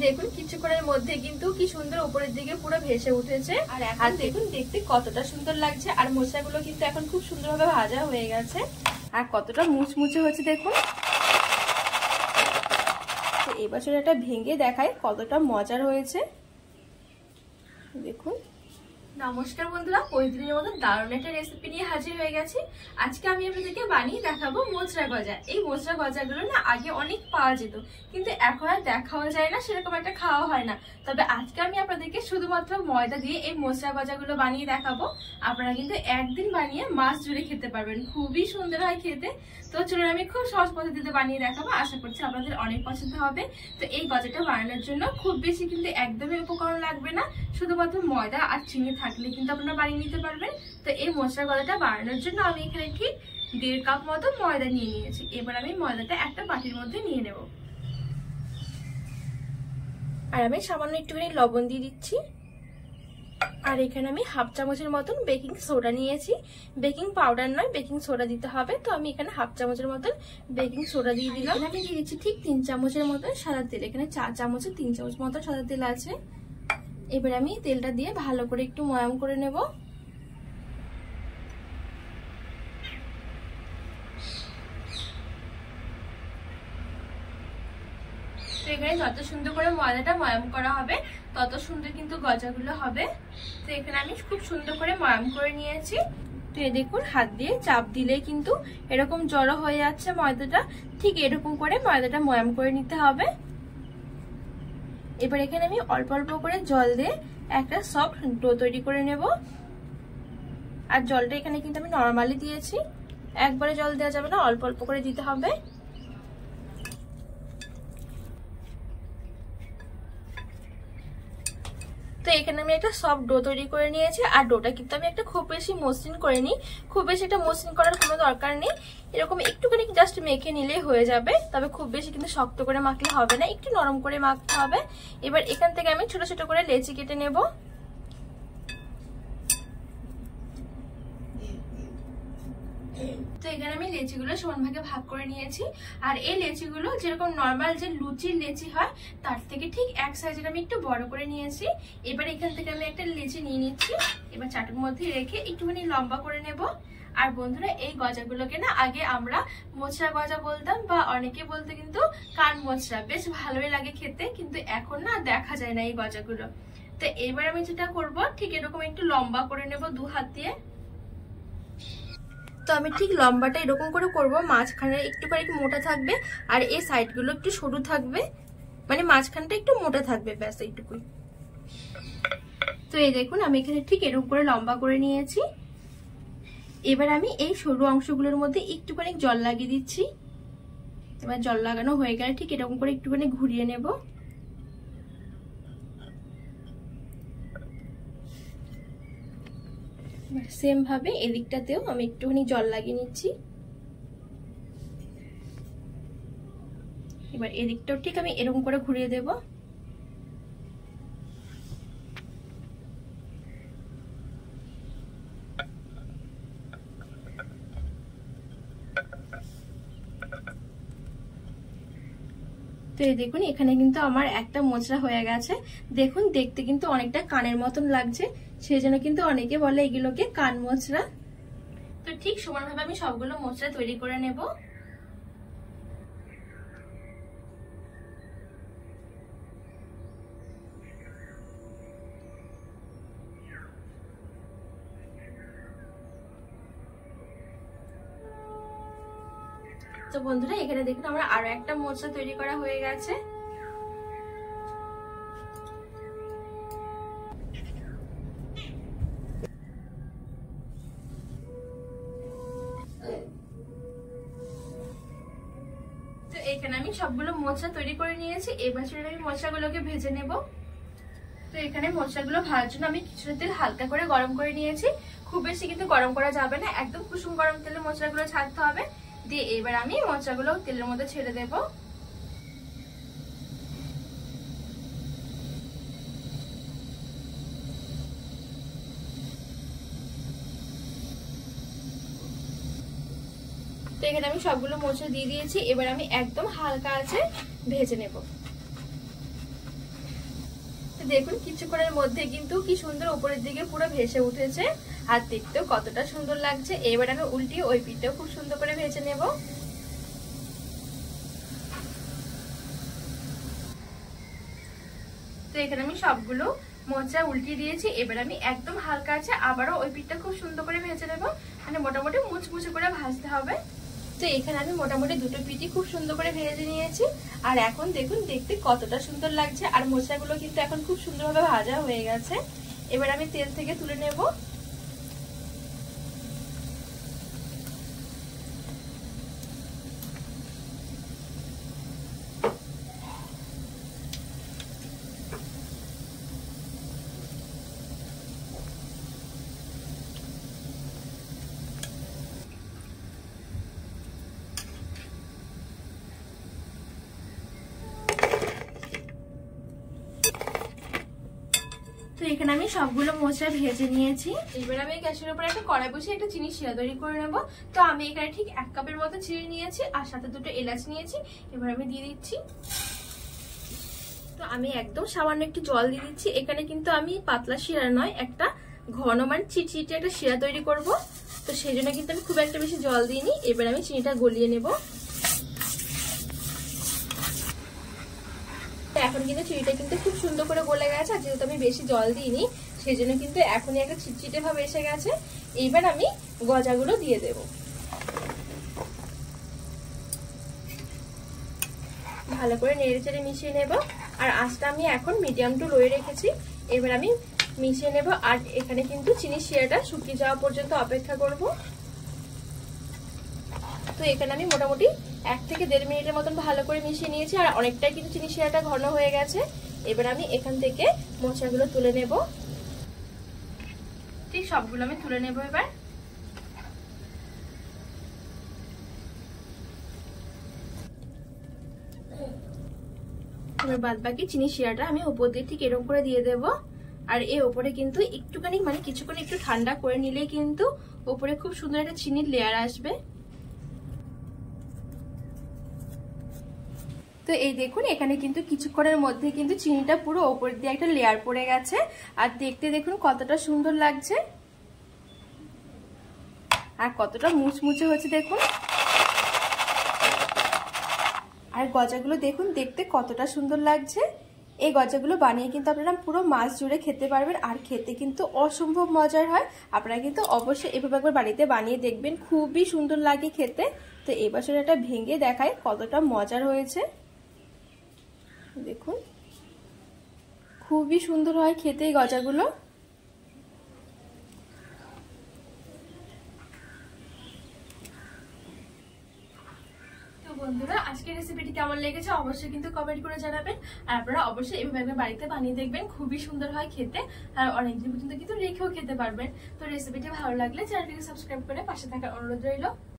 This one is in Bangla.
দেখুন কিছুক্ষণের মধ্যে কিন্তু কি সুন্দর উপরের দিকে পুরো ভেসে উঠেছে। আর এখন দেখুন দেখতে কতটা সুন্দর লাগছে। আর মোচাগুলো কিন্তু এখন খুব সুন্দরভাবে ভাজা হয়ে গেছে আর কতটা মুচমুচে হয়েছে দেখুন। তো এবার এটা ভেঙে দেখায় কতটা মজার হয়েছে দেখুন। নমস্কার বন্ধুরা, প্রতিদিনের মতো দারুণ একটা রেসিপি নিয়ে হাজির হয়ে গেছি। আজকে আমি আপনাদেরকে বানিয়ে দেখাবো মোচড়া গজা। এই মোচড়া গজাগুলো না আগে অনেক পাওয়া যেত, কিন্তু এখন আর দেখাও যায় না, সেরকম একটা খাওয়া হয় না। তবে আজকে আমি আপনাদেরকে শুধুমাত্র ময়দা দিয়ে এই মোচড়া গজাগুলো বানিয়ে দেখাবো। আপনারা কিন্তু একদিন বানিয়ে মাস জুড়ে খেতে পারবেন, খুবই সুন্দর হয় খেতে। তো চলুন আমি খুব সহজ পদ্ধতিতে বানিয়ে দেখাবো, আশা করছি আপনাদের অনেক পছন্দ হবে। তো এই গজাটা বানানোর জন্য খুব বেশি কিন্তু একদমই উপকরণ লাগবে না, শুধুমাত্র ময়দা আর চিনি থাকলে কিন্তু আপনারা বানিয়ে নিতে পারবেন। তো এই মোচড়া গজাটা বানানোর জন্য আমি এখানে ঠিক 1.5 কাপ মতো ময়দা নিয়ে নিয়েছি। এবার আমি ময়দাটা একটা বাটির মধ্যে নিয়ে নেব। আর আমি সামান্য একটুখানি লবণ দিয়ে দিচ্ছি। আর এখানে আমি 1/2 চামচের মতন বেকিং সোডা নিয়েছি। বেকিং পাউডার নয়, বেকিং সোডা দিতে হবে। তো আমি এখানে 1/2 চামচের মতন বেকিং সোডা দিয়ে দিলাম। আমি দিয়ে দিচ্ছি ঠিক 3 চামচের মতন সাদা তেল। এখানে 4 চামচে 3 চামচ মতন সাদা তেল আছে। এবার আমি তেলটা দিয়ে ভালো করে একটু ময়াম করে নেব। তো এখানে যত সুন্দর করে ময়দাটা ময়াম করা হবে তত সুন্দর কিন্তু গজাগুলো হবে। তো এখানে আমি খুব সুন্দর করে ময়াম করে নিয়েছি। তো এই দেখুন হাত দিয়ে চাপ দিলে কিন্তু এরকম জড়ো হয়ে যাচ্ছে ময়দাটা। ঠিক এরকম করে ময়দাটা ময়াম করে নিতে হবে। এবার এখানে আমি অল্প অল্প করে জল দিয়ে একটা সফট ডো তৈরি করে নেব। আর জলটা এখানে কিন্তু আমি নরমালি দিয়েছি, একবারে জল দেওয়া যাবে না, অল্প অল্প করে দিতে হবে। তো এখানে আমি একটা সফট ডো তৈরি করে নিয়েছি। আর ডোটা কিন্তু আমি একটা খুব বেশি মসৃণ করিনি, খুব বেশি একটা মসৃণ করার কোনো দরকার নেই। এরকম একটুখানি জাস্ট মেখে নিলেই হয়ে যাবে। তবে খুব বেশি কিন্তু শক্ত করে মাখলে হবে না, একটু নরম করে মাখতে হবে। এবার এখান থেকে আমি ছোট ছোট করে লেচি কেটে নেব। তো এখানে আমি লেচিগুলো সমান ভাগে ভাগ করে নিয়েছি। আর এই লেচিগুলো যেরকম নর্মাল যে লুচির লেচি হয় তার থেকে ঠিক এক সাইজের আমি একটু বড় করে নিয়েছি। এবার এখান থেকে আমি একটা লেচি নিয়ে নিচ্ছি। এবার চাটুর মধ্যে রেখে একটুখানি লম্বা করে নেব। আর বন্ধুরা এই গজাগুলোকে না আগে আমরা মোচড়া গজা বলতাম, বা অনেকে বলতে কিন্তু কান মোচড়া, বেশ ভালোই লাগে খেতে, কিন্তু এখন না দেখা যায় না এই গজাগুলো। তো এবার আমি যেটা করব ঠিক এরকম একটু লম্বা করে নেব 2 হাত দিয়ে। তো আমি ঠিক লম্বাটা এরকম করে করব, মাঝখানে একটু করে মোটা থাকবে আর এই সাইডগুলো একটু সরু থাকবে, মানে মাঝখানটা একটু মোটা থাকবে, ব্যাস এইটুকুই। তো এই দেখুন আমি এখানে ঠিক এরকম করে লম্বা করে নিয়েছি। এবার আমি এই সরু অংশগুলোর মধ্যে একটুখানি জল লাগিয়ে দিচ্ছি। এবার জল লাগানো হয়ে গেলে ঠিক এরকম করে একটুখানি ঘুরিয়ে নেব। সেম ভাবে এদিকটাতেও আমি একটুখানি জল লাগিয়ে নিচ্ছি। এবার এদিকটাও ঠিক আমি এরকম করে ঘুরিয়ে দেব। তো এই দেখুন এখানে কিন্তু আমার একটা মোচড়া হয়ে গেছে। দেখুন দেখতে কিন্তু অনেকটা কানের মতন লাগছে, সেই জন্য কিন্তু অনেকে বলে এগুলোকে কান মোচড়া। তো ঠিক সমানভাবে আমি সবগুলো মোচড়া তৈরি করে নেব। তো বন্ধুরা এখানে দেখুন আমার আরো একটা মোচড়া তৈরি করা হয়ে গেছে। তো এখানে আমি সবগুলো মোচড়া তৈরি করে নিয়েছি। এবার আমি মোচড়াগুলোকে ভেজে নেব। তো এখানে মোচড়াগুলো ভাজার জন্য আমি কিছুটা তেল হালকা করে গরম করে নিয়েছি। খুব বেশি কিন্তু গরম করা যাবে না, একদম কুসুম গরম তেলে মোচড়াগুলো ছাড়তে হবে। দিয়ে এবার আমি মোচড়াগুলো তেলের মধ্যে ছেড়ে দেব। তো এখানে আমি সবগুলো মোচড়া দিয়ে দিয়েছি। এবার আমি একদম হালকা আছে ভেজে নেব। দেখুন কিছুক্ষণের মধ্যে কিন্তু কি সুন্দর উপরের দিকে পুরো ভেসে উঠেছে, আর দেখতেও কতটা সুন্দর লাগছে। এবার আমি উল্টিয়ে ওই পিঠটাও খুব সুন্দর করে ভেজে নেব। তো এখানে আমি সবগুলো মোচা উল্টিয়ে দিয়েছি। এবার আমি একদম হালকা আছে আবারও ওই পিঠটা খুব সুন্দর করে ভেজে নেব, মানে মোটামুটি মুচমুচে করে ভাজতে হবে। তো এখানে আমি মোটামুটি দুটো পিঠই খুব সুন্দর করে ভেজে নিয়েছি। আর এখন দেখুন দেখতে কতটা সুন্দর লাগছে, আর মোচাগুলো কিন্তু এখন খুব সুন্দরভাবে ভাজা হয়ে গেছে। এবার আমি তেল থেকে তুলে নেব। তো এখানে আমি সবগুলো মোচা ভেজে নিয়েছি। এবার আমি গ্যাসের উপরে একটা কড়াই বসিয়ে একটা চিনি শিরা তৈরি করে নেব। তো আমি এখানে ঠিক 1 কাপের মতো চিনি নিয়েছি, আর সাথে 2টো এলাচ নিয়েছি। এবার আমি দিয়ে দিচ্ছি। তো আমি একদম সামান্য একটু জল দিয়ে দিচ্ছি। এখানে কিন্তু আমি পাতলা শিরা নয়, একটা ঘন মানে চিটচিটে একটা শিরা তৈরি করব। তো সেই জন্য কিন্তু আমি খুব একটা বেশি জল দিইনি। এবার আমি চিনিটা গলিয়ে নেব। এখন কিন্তু চিনিটা কিন্তু খুব সুন্দর করে গলে গেছে, আর যেহেতু আমি বেশি জল দিইনি সেই জন্য কিন্তু এখনই একটা চিটচিটে ভাব এসে গেছে। এইবার আমি গজাগুলো দিয়ে দেব। ভালো করে নেড়ে চেড়ে মিশিয়ে নেব, আর আঁচটা আমি এখন মিডিয়াম টু লোয়ে রেখেছি। এবার আমি মিশিয়ে নেব, আর এখানে কিন্তু চিনি শিরাটা শুকিয়ে যাওয়া পর্যন্ত অপেক্ষা করব। তো এখানে আমি মোটামুটি 1 থেকে 1.5 মিনিটের মতন ভালো করে মিশিয়ে নিয়েছি, আর অনেকটাই কিন্তু চিনি শিরাটা ঘন হয়ে গেছে। এবার আমি এখান থেকে মোচাগুলো তুলে নেব। ঠিক সবগুলো আমি তুলে নেব এবার। এবার বাদ বাকি চিনি শিরাটা আমি উপর দিয়ে ঠিক এরকম করে দিয়ে দেব। আর এর উপরে কিন্তু একটুখানি মানে কিছুক্ষণ একটু ঠান্ডা করে নিলেই কিন্তু উপরে খুব সুন্দর একটা চিনির লেয়ার আসবে। তো এই দেখুন এখানে কিন্তু কিছুক্ষণের মধ্যে কিন্তু চিনিটা পুরো উপর দিয়ে একটা লেয়ার পড়ে গেছে, আর দেখতে দেখুন কতটা সুন্দর লাগছে আর কতটা মুচমুচে হয়েছে দেখুন। আর গজাগুলো দেখুন দেখতে কতটা সুন্দর লাগছে। এই গজাগুলো বানিয়ে কিন্তু আপনারা পুরো মাস জুড়ে খেতে পারবেন, আর খেতে কিন্তু অসম্ভব মজার হয়। আপনারা কিন্তু অবশ্যই এভাবে একবার বাড়িতে বানিয়ে দেখবেন, খুবই সুন্দর লাগে খেতে। তো এই বছর এটা ভেঙে দেখায় কতটা মজার হয়েছে দেখুন, খুবই সুন্দর হয় খেতে এই গজাগুলো। বন্ধুরা আজকের রেসিপিটি কেমন লেগেছে অবশ্যই কিন্তু কমেন্ট করে জানাবেন, আর আপনারা অবশ্যই এইভাবে বাড়িতে বানিয়ে দেখবেন, খুবই সুন্দর হয় খেতে, আর অনেকদিন পর্যন্ত কিন্তু রেখেও খেতে পারবেন। তো রেসিপিটি ভালো লাগলে চ্যানেলটিকে সাবস্ক্রাইব করে পাশে থাকার অনুরোধ রইল।